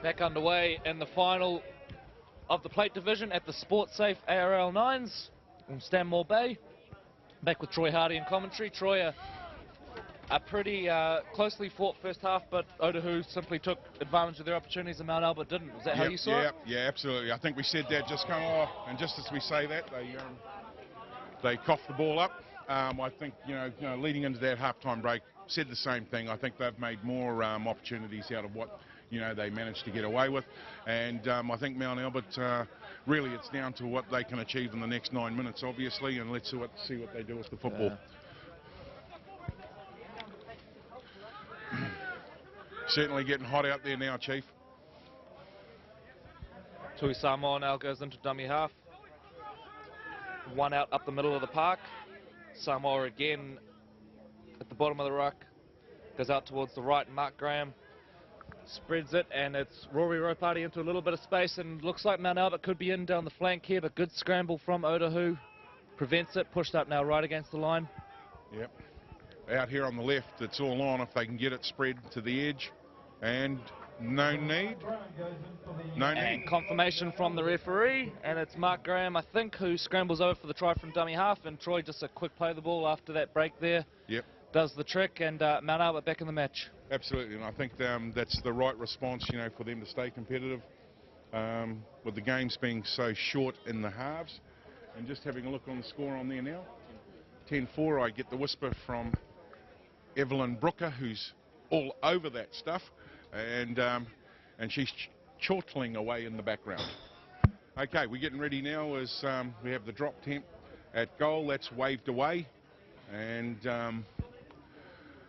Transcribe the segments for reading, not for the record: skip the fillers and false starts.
back underway in the final of the plate division at the Sports Safe ARL 9s in Stanmore Bay. Back with Troy Hardy in commentary. Troy, a pretty closely fought first half, but Otahu simply took advantage of their opportunities and Mount Albert didn't. Is that how you saw it? Yeah, absolutely. I think we said that just come off, and just as we say that, they coughed the ball up. I think, leading into that halftime break, said the same thing. I think they've made more opportunities out of what, they managed to get away with. And I think Mount Albert, really it's down to what they can achieve in the next 9 minutes, obviously, and let's see what they do with the football. Certainly getting hot out there now, Chief. Tui Samoa now goes into dummy half. One out up the middle of the park. Samoa again at the bottom of the ruck. Goes out towards the right. Mark Graham spreads it, and it's Rory Ropati into a little bit of space, and looks like Mount Albert could be in down the flank here, but good scramble from Otahu. Prevents it. Pushed up now right against the line. Yep. Out here on the left, it's all on if they can get it spread to the edge. And no need. And confirmation from the referee, and it's Mark Graham, I think, who scrambles over for the try from dummy half, and Troy just a quick play the ball after that break there. Yep. Does the trick, and Mount Albert back in the match. Absolutely, and I think that's the right response, for them to stay competitive. With the games being so short in the halves. And just having a look on the score on there now. 10-4, I get the whisper from Evelyn Brooker, who's all over that stuff. And she's chortling away in the background. Okay, we're getting ready now as we have the drop temp at goal. That's waved away. And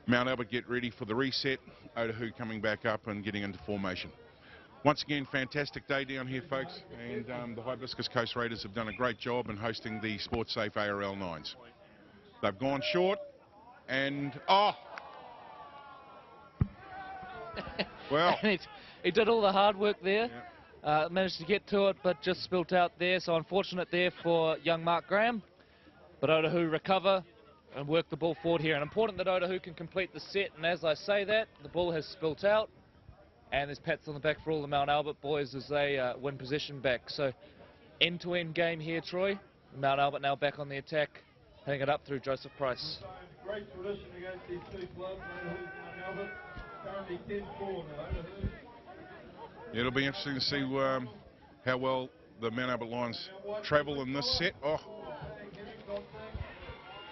Mount Albert get ready for the reset. Otahu coming back up and getting into formation. Once again, fantastic day down here, folks. And the Hibiscus Coast Raiders have done a great job in hosting the Sports Safe ARL 9s. They've gone short and... Well, he did all the hard work there, managed to get to it, but just spilt out there. So unfortunate there for young Mark Graham. But Otahu recover and work the ball forward here. And important that Otahu can complete the set. And as I say that, the ball has spilt out. And there's pats on the back for all the Mount Albert boys as they win possession back. So end-to-end game here, Troy. Mount Albert now back on the attack, heading it up through Joseph Price. Great tradition against these two clubs. Mount Albert. Currently 10-4 now. It'll be interesting to see how well the Mount Albert Lions travel in this set.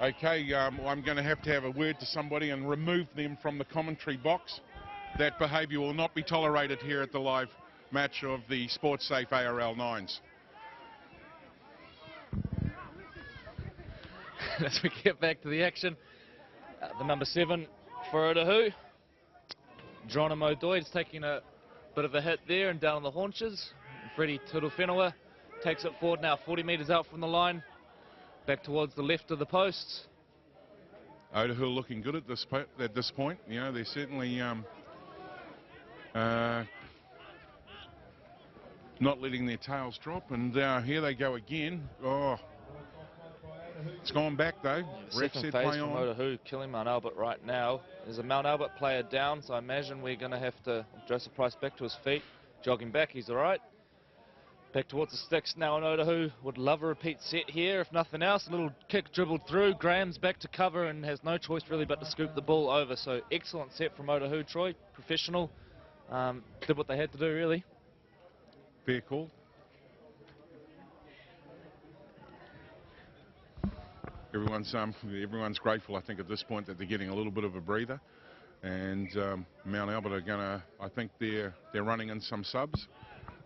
Okay, I'm going to have a word to somebody and remove them from the commentary box. That behaviour will not be tolerated here at the live match of the Sports Safe ARL 9s. As we get back to the action, the number 7 for Otahu. Geronimo Doyd's taking a bit of a hit there and down on the haunches. Freddie Turuwhenua takes it forward now, 40 metres out from the line, back towards the left of the posts. Otahu looking good at this point. They're certainly not letting their tails drop, and here they go again. It's gone back though. Ref said play on. Otahu killing Mount Albert right now. There's a Mount Albert player down, so I imagine we're going to have to Joseph Price back to his feet, jogging back. He's all right. Back towards the sticks now, and Otahu would love a repeat set here, if nothing else. A little kick dribbled through. Graham's back to cover and has no choice really but to scoop the ball over. So excellent set from Otahu, Troy. Professional. Did what they had to do, really. Fair call. Everyone's grateful, I think, at this point that they're getting a little bit of a breather. And Mount Albert are going to, I think they're running in some subs.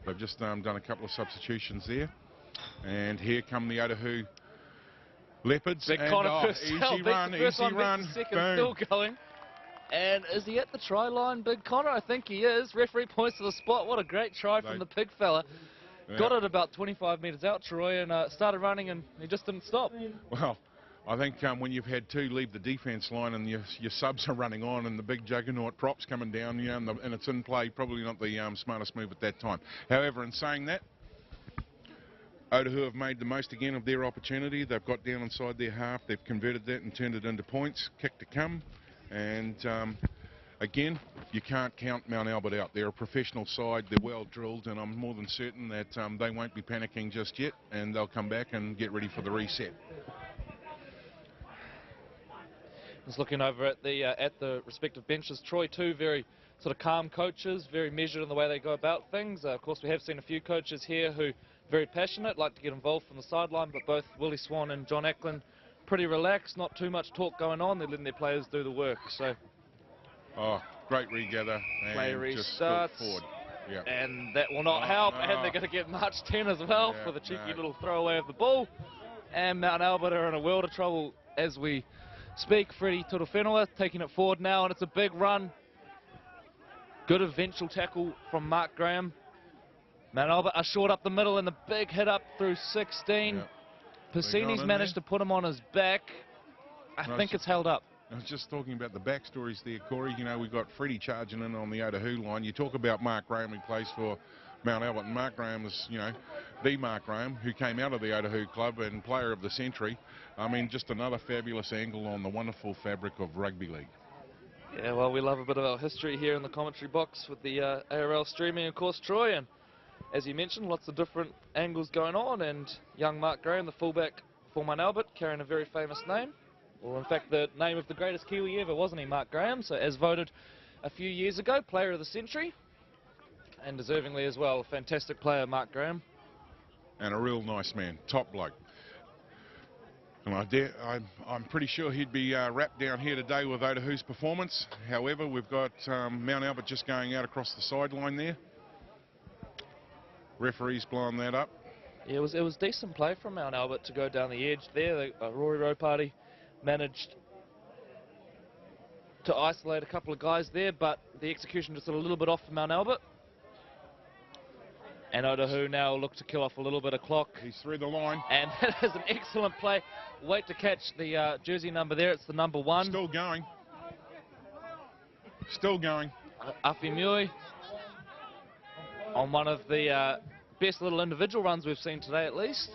They've just done a couple of substitutions there. And here come the Otahu Leopards. Big Connor easy run. Second still going. And is he at the try line, Big Connor? I think he is. Referee points to the spot. What a great try from the pig fella. Yeah. Got it about 25 metres out, Troy, and started running, and he just didn't stop. Well, I think when you've had two leave the defence line and your subs are running on and the big juggernaut props coming down, and it's in play, probably not the smartest move at that time. However, in saying that, Otahu have made the most again of their opportunity. They've got down inside their half. They've converted that and turned it into points. Kick to come. And again, you can't count Mount Albert out. They're a professional side, they're well drilled, and I'm more than certain that they won't be panicking just yet, and they'll come back and get ready for the reset. Just looking over at the respective benches, Troy too, very sort of calm coaches, very measured in the way they go about things. Of course, we have seen a few coaches here who very passionate, like to get involved from the sideline, but both Willie Swan and John Ackland pretty relaxed, not too much talk going on. They're letting their players do the work. So, oh, great regather play and just restarts, forward. Yep. And that will not help, and they're going to get much 10 as well for the cheeky little throwaway of the ball. And Mount Albert are in a world of trouble as we speak. Freddie Turuwhenua taking it forward now, and it's a big run. Good eventual tackle from Mark Graham. Mount Albert are short up the middle, and the big hit up through 16. Yep. Piscini's managed to put him on his back. I think it's held up. I was just talking about the backstories there, Corey. You know, we've got Freddie charging in on the Otahu line. You talk about Mark Graham, who plays for Mount Albert, and Mark Graham is, you know, the Mark Graham who came out of the Otahu club and player of the century. I mean, just another fabulous angle on the wonderful fabric of rugby league. Yeah, well, we love a bit of our history here in the commentary box with the ARL streaming, of course, Troy, and as you mentioned, lots of different angles going on, and young Mark Graham, the fullback for Mount Albert, carrying a very famous name. Well, in fact, the name of the greatest Kiwi ever, wasn't he, Mark Graham? So, as voted a few years ago, player of the century, and deservingly as well, a fantastic player, Mark Graham. And a real nice man, top bloke. And I'm pretty sure he'd be wrapped down here today with Otahu's performance. However, we've got Mount Albert just going out across the sideline there. Referee's blowing that up. Yeah, it was decent play from Mount Albert to go down the edge there. Rory Ropati managed to isolate a couple of guys there, but the execution just a little bit off for Mount Albert. And Otahu now look to kill off a little bit of clock. He's through the line. And that is an excellent play. Wait to catch the jersey number there. It's the number 1. Still going. Still going. Awhimui on one of the best little individual runs we've seen today, at least.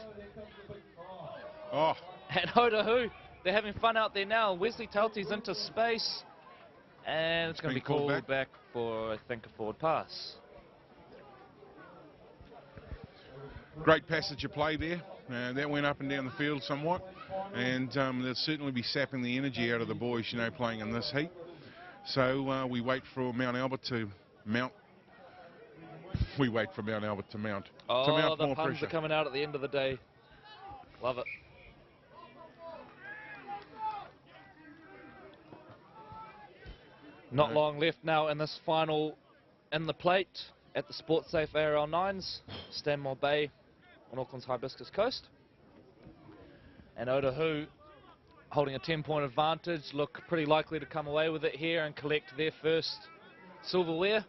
Oh. And Otahu, they're having fun out there now. Wesley Tauti's into space. And it's going to be called back for, I think, a forward pass. Great passage of play there. That went up and down the field somewhat. And they'll certainly be sapping the energy out of the boys, you know, playing in this heat. So we wait for Mount Albert to mount. We wait for Mount Albert to mount. Oh, to mount the more puns pressure. are coming out at the end of the day. Love it. Not long left now in this final in the plate at the SportSafe ARL 9s, Stanmore Bay on Auckland's Hibiscus Coast. And Otahu, holding a 10-point advantage, look pretty likely to come away with it here and collect their first silverware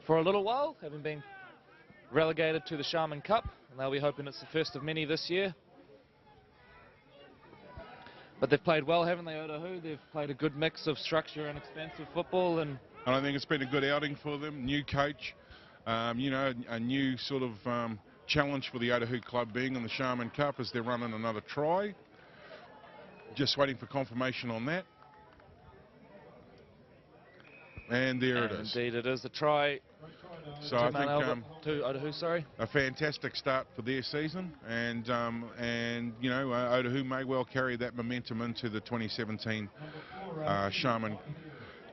for a little while, having been relegated to the Sharman Cup, and they'll be hoping it's the first of many this year. But they've played well, haven't they, Otahu? They've played a good mix of structure and expansive football, and I think it's been a good outing for them. New coach, you know, a new sort of challenge for the Otahu club being in the Sharman Cup as they're running another try. Just waiting for confirmation on that. And there it is. Indeed, it is a try. So I think to Otahu, sorry. A fantastic start for their season, and you know, Otahu may well carry that momentum into the 2017 Sharman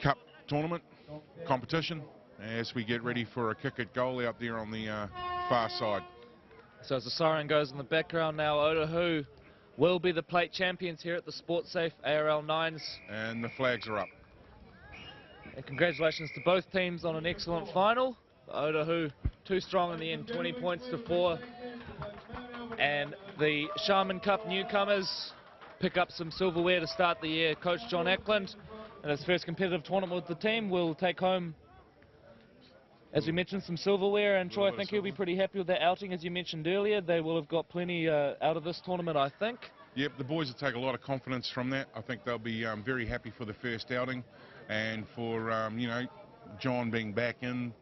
Cup tournament competition as we get ready for a kick at goal out there on the far side. So as the siren goes in the background now, Otahu will be the plate champions here at the SportSafe ARL 9s. And the flags are up. And congratulations to both teams on an excellent final. Otahu too strong in the end, 20 points to 4. And the Sharman Cup newcomers pick up some silverware to start the year. Coach John Ackland, in his first competitive tournament with the team, will take home, as we mentioned, some silverware. And Troy, I think he'll be pretty happy with that outing, as you mentioned earlier. They will have got plenty out of this tournament, I think. Yep, the boys will take a lot of confidence from that. I think they'll be very happy for the first outing, and for you know, John being back in